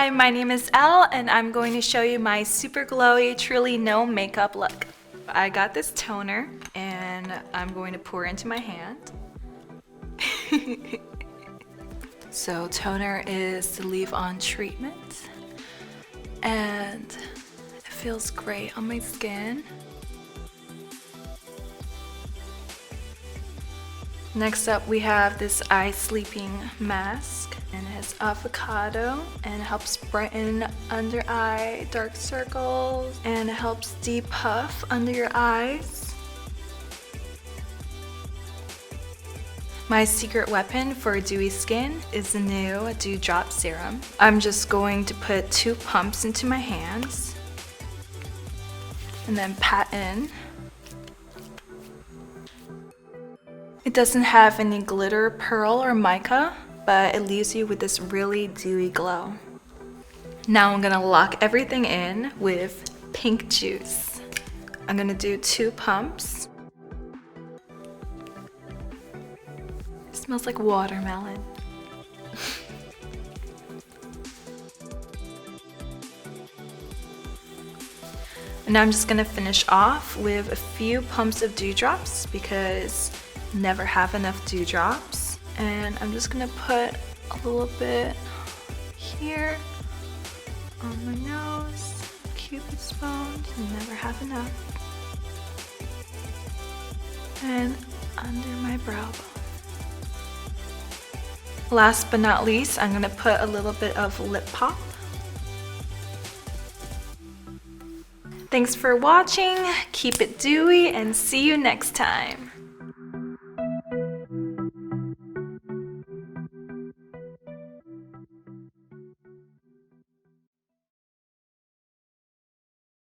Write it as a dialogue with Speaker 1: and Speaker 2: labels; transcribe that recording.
Speaker 1: Hi, my name is Elle and I'm going to show you my super glowy, truly no makeup look. I got this toner and I'm going to pour into my hand. So toner is the leave-on treatment and it feels great on my skin. Next up we have this eye sleeping mask and it has avocado and it helps brighten under eye dark circles and it helps depuff under your eyes. My secret weapon for dewy skin is the new Dewdrop Serum. I'm just going to put 2 pumps into my hands and then pat in. It doesn't have any glitter, pearl, or mica, but it leaves you with this really dewy glow. Now I'm gonna lock everything in with pink juice. I'm gonna do 2 pumps. It smells like watermelon. And now I'm just gonna finish off with a few pumps of dewdrops because never have enough dewdrops. And I'm just gonna put a little bit here on my nose. Cupid's bones, never have enough. And under my brow bone. Last but not least, I'm gonna put a little bit of lip pop. Thanks for watching, keep it dewy, and see you next time.